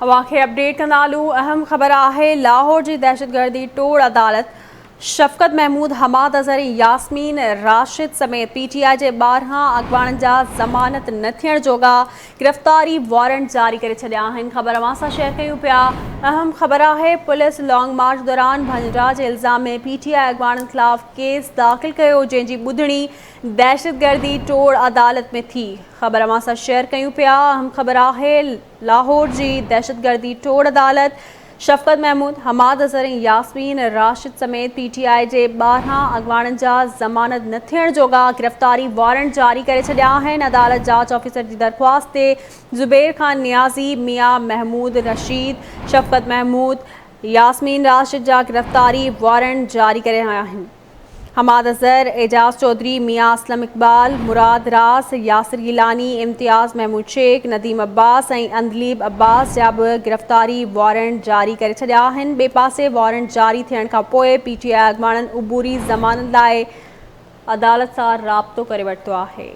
हवा खे अपडेट कंदालू। अहम ख़बर आहे लाहौर जी दहशतगर्दी टोड़ अदालत शफ़क़त महमूद, हमाद अज़हर, यास्मीन राशिद समेत PTI जे 12 अॻवाणनि जा ज़मानत न थियण जोगा गिरफ़्तारी वारंट जारी करे छॾिया आहिनि। ख़बर अवां सां शेयर कयूं पिया। अहम ख़बर आहे पुलिस लॉन्ग मार्च दौरान भंजरा जे इल्ज़ाम में PTI अॻवाणनि ख़िलाफ़ केस दाख़िल कयो, जंहिंजी ॿुधणी दहशतगर्दी टोड़ अदालत में थी। ख़बर अवां सां शेयर कयूं पिया। अहम ख़बर आहे लाहौर जी दहशतगर्दी टोड़ अदालत शफ़क़त महमूद, हमाद अज़हर, यास्मीन राशिद समेत PTI जे 12 अॻवाणनि जा ज़मानत न थियण जोगा गिरफ़्तारी वारंट जारी करे छॾिया आहिनि। अदालत जांच ऑफिसर जी दरख़्वास्त ते ज़ुबैर खान नियाज़ी, मियां महमूद रशीद, शफ़क़त महमूद, यास्मीन राशिद जा गिरफ़्तारी वारंट जारी करे आहिनि। हमाद अज़हर, एजाज़ चौधरी, मियां असलम इक़बाल, मुराद रास, यासिर गिलानी, इम्तियाज़ महमूद शेख, नदीम अब्बास ऐं अंदलीब अब्बास जा बि गिरफ़्तारी वारंट जारी करे छॾिया आहिनि। ॿिए पासे वारंट जारी थियण खां पोइ PTI अॻवाणनि उबूरी ज़मानत लाइ अदालत सां राब्तो करे वरितो आहे।